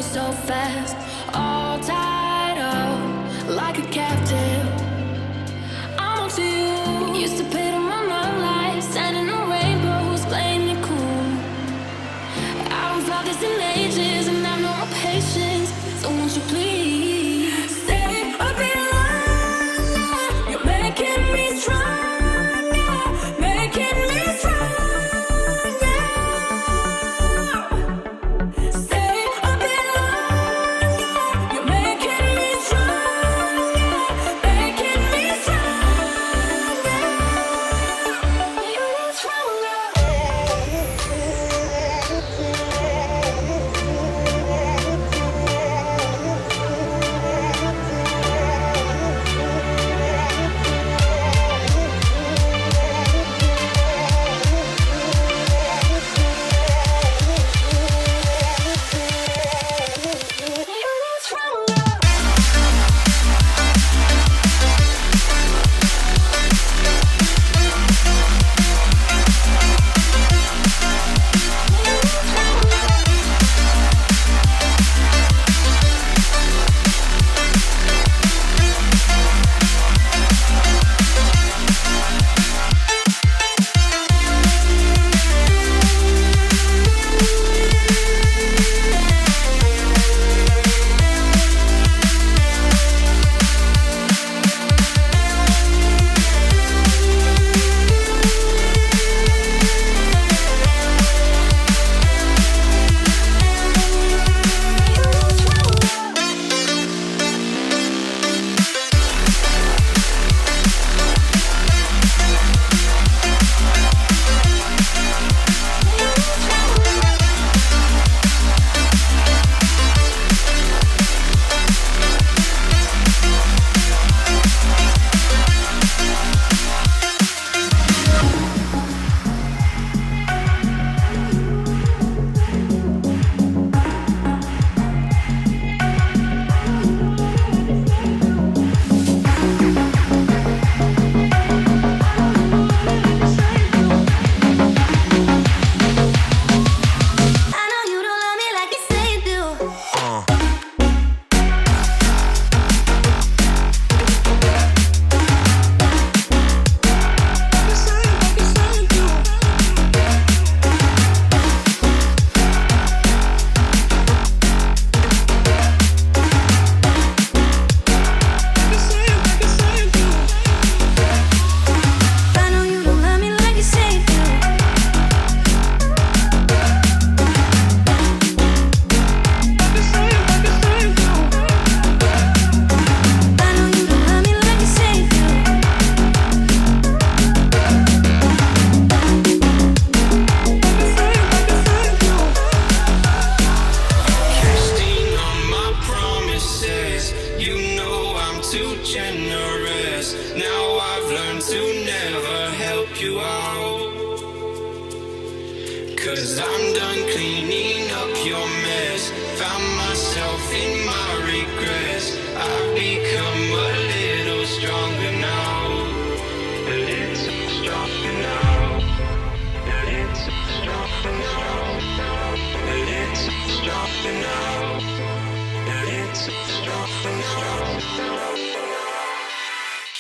so fast, all tied up like a captive. I'm on to you. Used to pay to my life, standing on rainbows, playing it cool. I was like this in ages, and I've no more patience. So won't you please stay a bit longer? You're making me stronger, making me stronger. Stay a bit longer. You're making me stronger, making me stronger. You're stronger.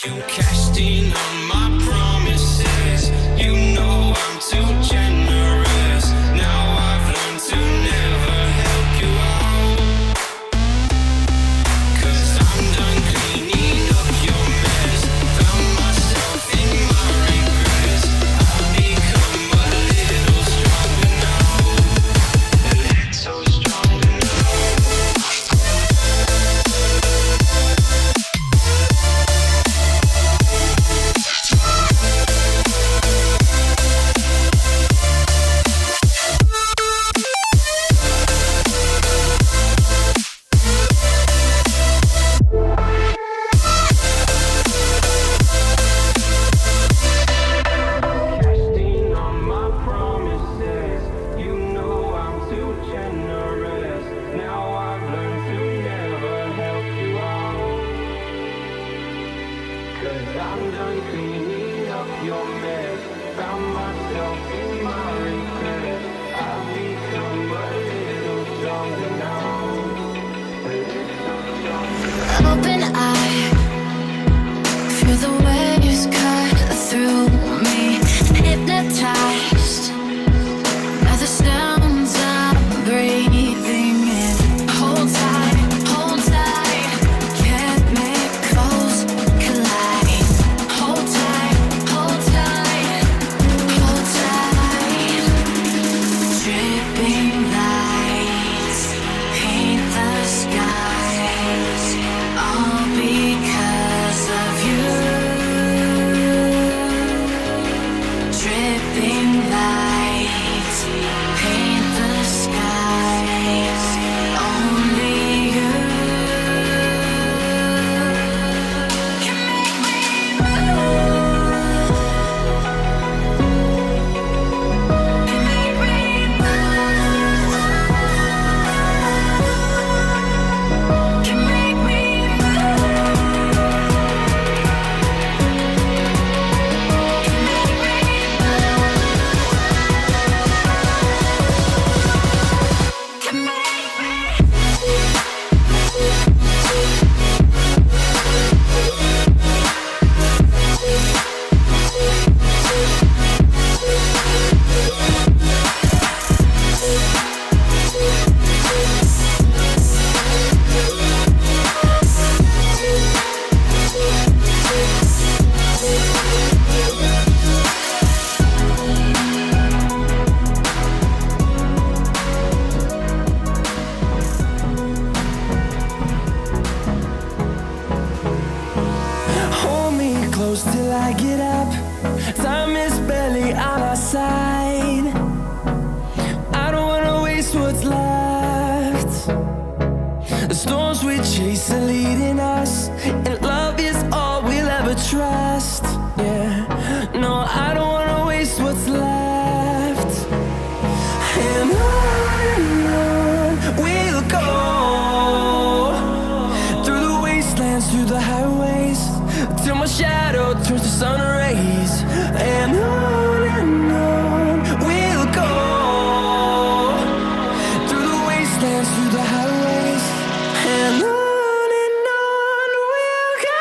You cashed in on my promises. You know I'm too generous. Now I've learned to never help you out. 'Cause I'm done cleaning up your mess. Found myself in my regrets. I've become a little stronger now. A little stronger now. I'm done cleaning up your mess. Found myself in my regret. I've become a little stronger now. Open eye, feel the waves cut through me. Hypnotized by the sounds I'm breathing in. Hold tight, chemicals collide. Hold tight, hold tight, hold tight. Dripping lights paint the skies, all because of you. Dripping lights paint the skies, only you can make me move. Can make me move. Can make me Hold me close till I get up. Time is barely on our side. I don't wanna waste what's left. The storms we chase are leading us, and love is all we'll ever trust. Yeah, no, I don't wanna waste what's left. And on we'll go, through the wastelands, through the highways, till my shadow turns to sun rays. And on we'll go, through the wastelands, through the highways, and on we'll go.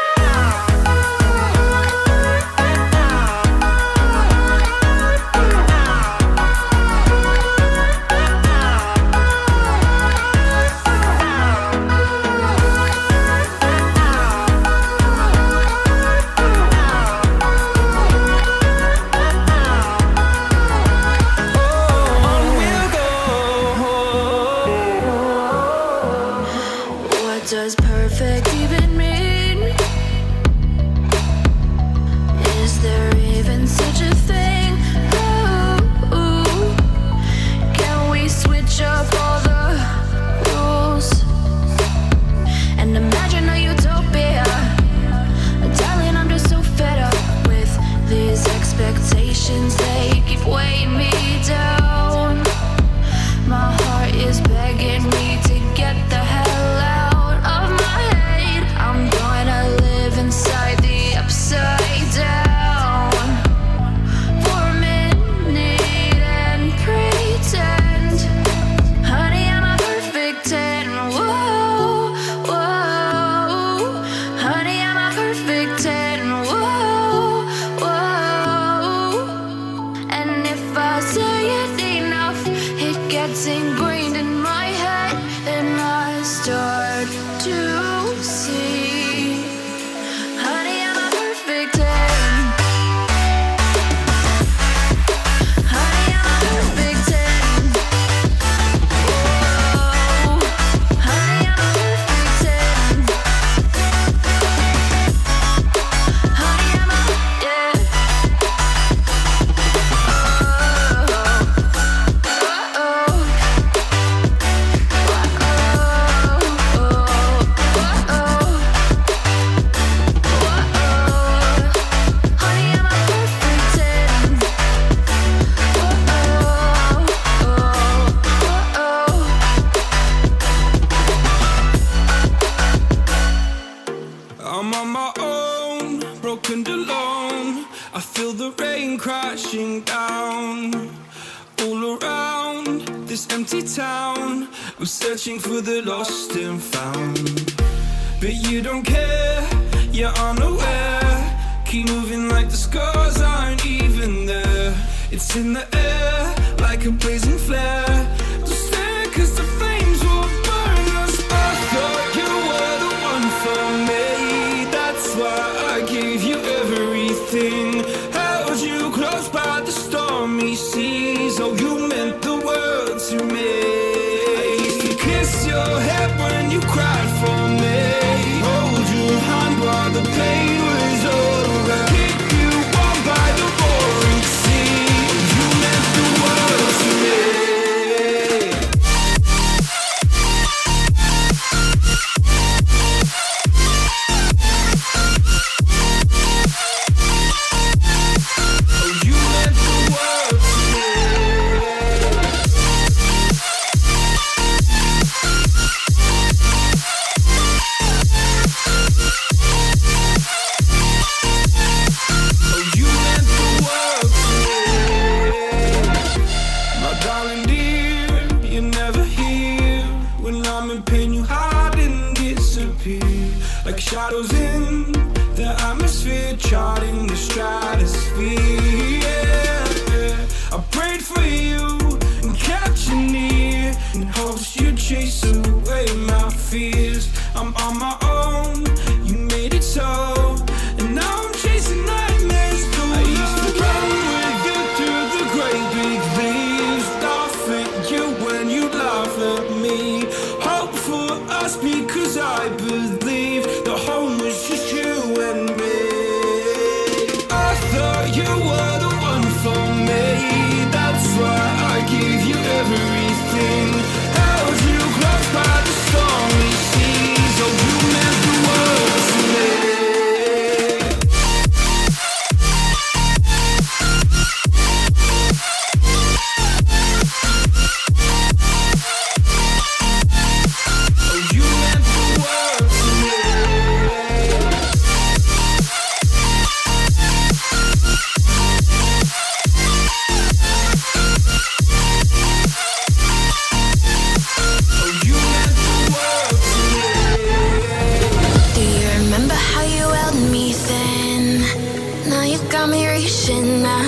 On we'll go. What does perfect even mean? Is there even such a thing? Ooh, can we switch up all the rules and imagine a utopia? Darling, I'm just so fed up with these expectations. They keep weighing me down. My heart is begging me to get the hell out of my head. I'm gonna live inside the upside down for a minute and pretend, honey, I'm a perfect 10. Whoa, whoa, honey, I'm a perfect 10. Whoa, whoa. And if I say it enough, it gets ingrained in my head, and I start to see, honey, I'm a perfect 10. Honey, I'm a perfect 10. Whoa, honey, I'm a perfect 10. Honey, I'm a, yeah. I'm on my own, broken and alone. I feel the rain crashing down all around this empty town. I'm searching for the lost and found. but you don't care. You're unaware. Keep moving like the scars aren't even there. It's in the air like a blazing flare. Don't stare 'cause the flames will burn us. I thought you were the one for me. That's why I gave you everything. Held you close by the stormy seas. Oh, you meant the world to me. I used to kiss your head when you cried for me. Hold your hand while the pain was over. Keep you warm by the roaring sea. You meant the world to me. Oh, you meant the world to me. Oh, you meant the world to me. My darling dear, you're never here. When I'm in pain, you hide and disappear. Like shadows in the atmosphere, charting the stratosphere. Yeah. I prayed for you and kept you near, in hopes you'd chase away my fears. I'm on my own, you made it so, and now I'm chasing nightmares too. I used to run with you through the great big leaves, laugh at you when you laugh at me. Hope for us because I believe the home was just you and me. I thought you were the one for me. That's why I gave you everything. Held you close by the stormy seas. Oh, you meant the world to me. Oh, you meant the world to me. Oh, you meant the world to me. Do you remember how you held me then? Now you got me reaching out.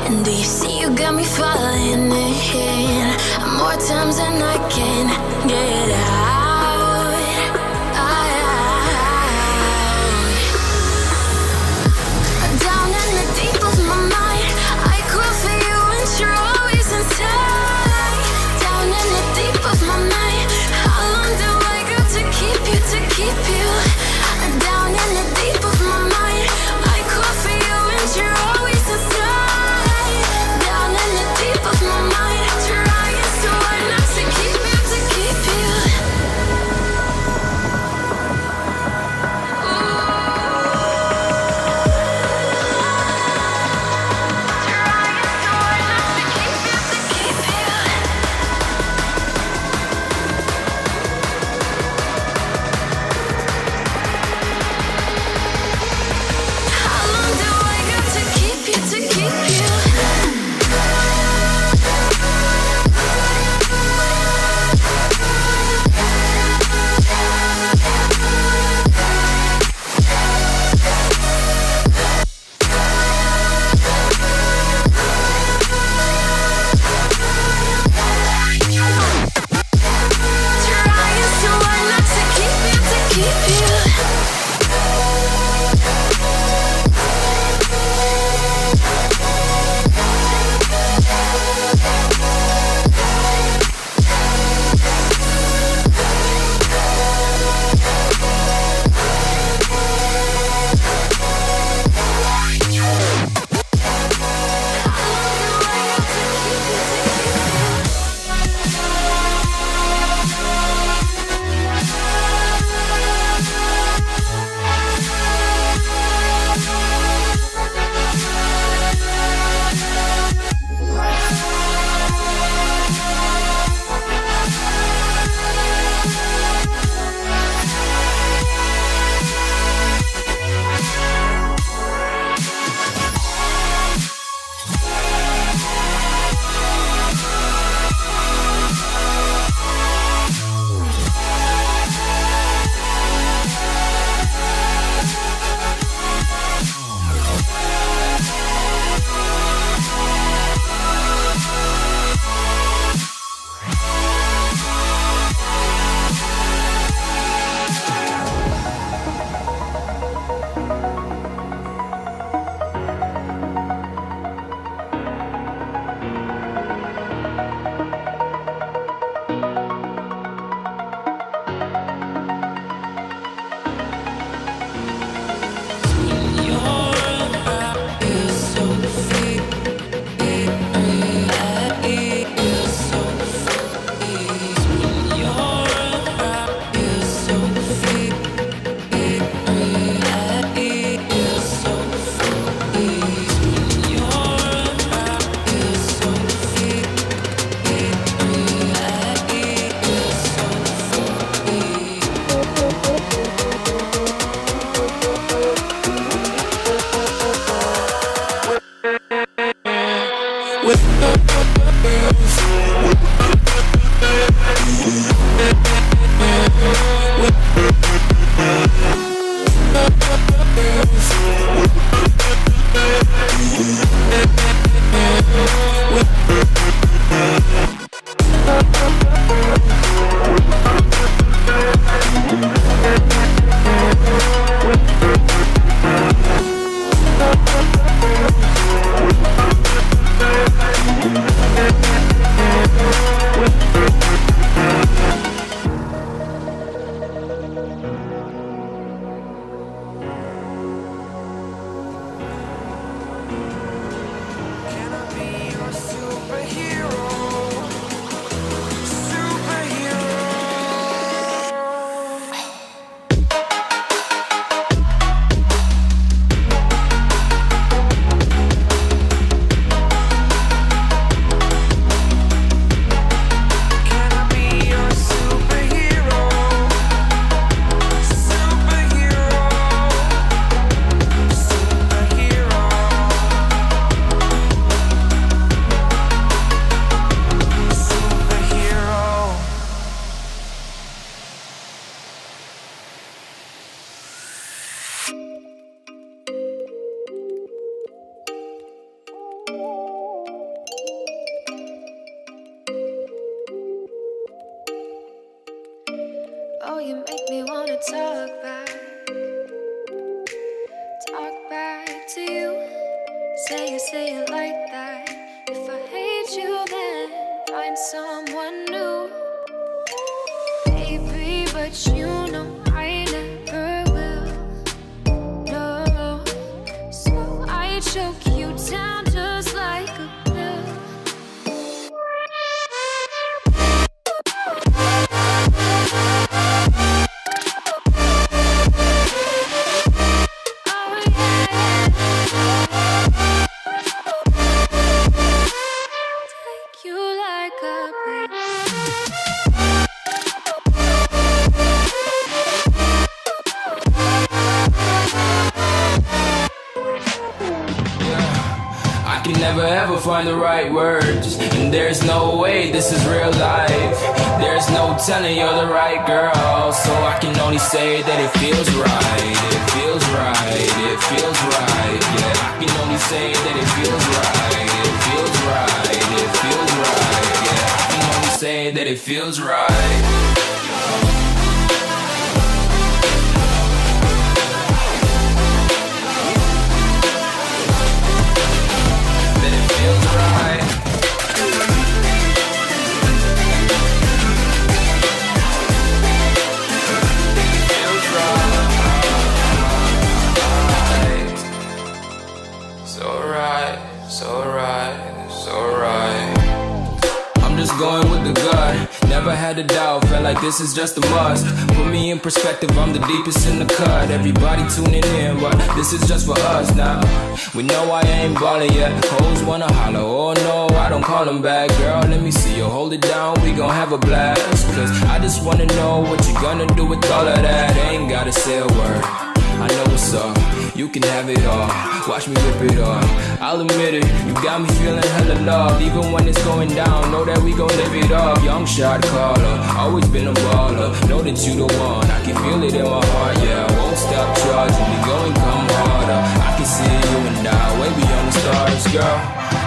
And do you see you got me falling in more times than I can get out. Down in the deep of my mind, I crawl for you and you're always inside. Down in the deep of my mind, how long do I got to keep you, to keep you? Down in the deep of my mind, I crawl for you and you're always inside. Down in the deep of my mind, trying so hard not to keep you, to keep you. Oh, you make me wanna talk back to you. Say it like that. If I hate you, then find someone new. Baby, but you know I never will. No, so I choke you down just like a pill. Never ever find the right words, and there's no way this is real life. There's no telling you're the right girl, so I can only say that it feels right. It feels right, it feels right. Yeah, I can only say that it feels right. It feels right, it feels right. Yeah, I can only say that it feels right. Going with the gut, never had a doubt, felt like this is just a must. Put me in perspective, I'm the deepest in the cut. Everybody tuning in, but this is just for us now. We know I ain't ballin' yet, hoes wanna holler, oh no, I don't call them back. Girl, let me see you hold it down, we gon' have a blast. Cause I just wanna know what you gonna do with all of that. Ain't gotta say a word, I know what's up, you can have it all. Watch me rip it off, I'll admit it, you got me feeling hella loved. Even when it's going down, know that we gon' live it up. Young shot caller, always been a baller. Know that you the one, I can feel it in my heart. Yeah, I won't stop charging, we go and come harder. I can see you and I, way beyond the stars, girl.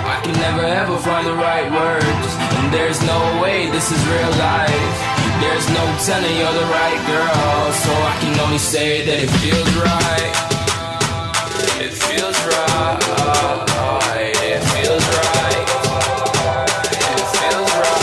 I can never ever find the right words, and there's no way this is real life. There's no telling you're the right girl, so I can only say that it feels right. It feels right. It feels right. It feels right.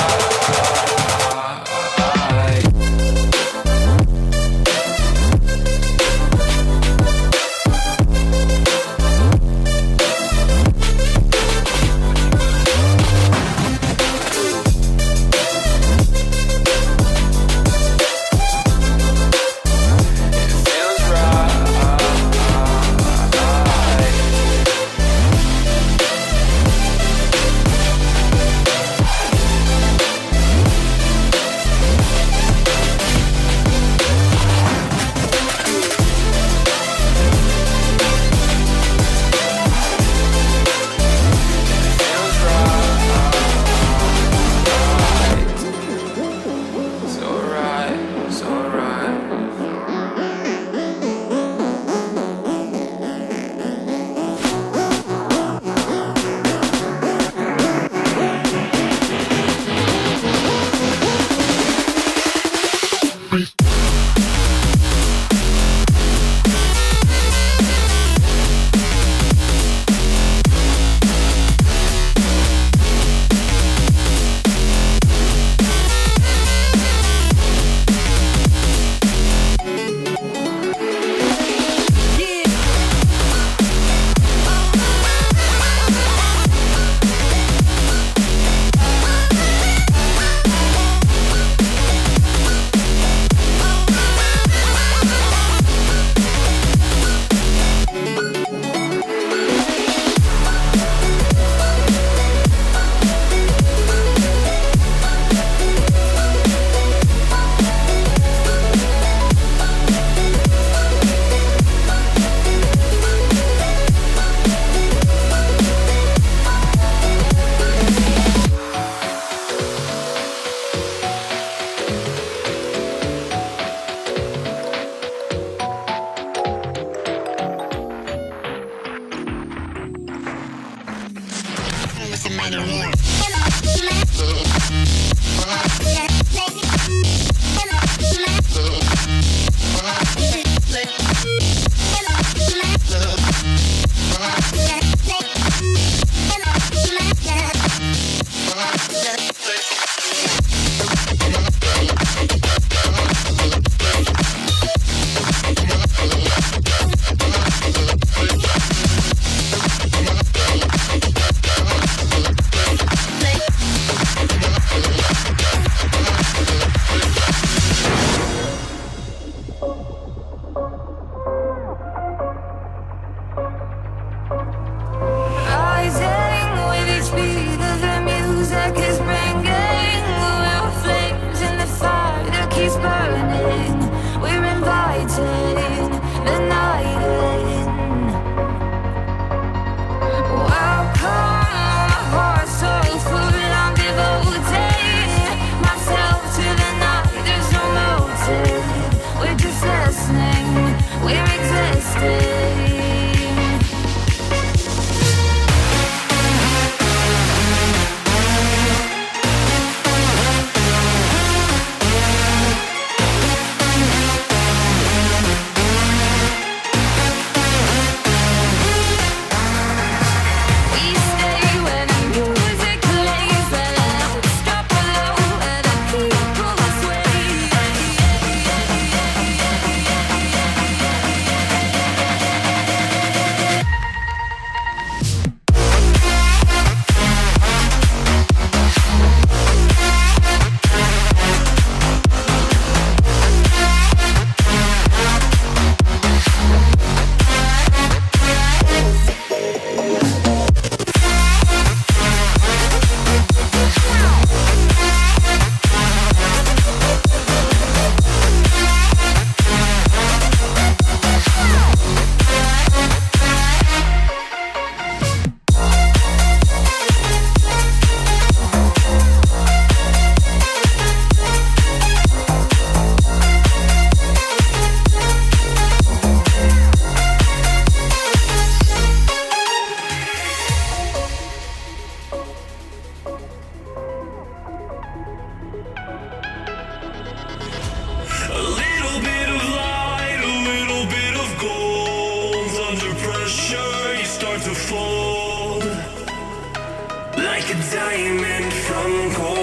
diamond from gold.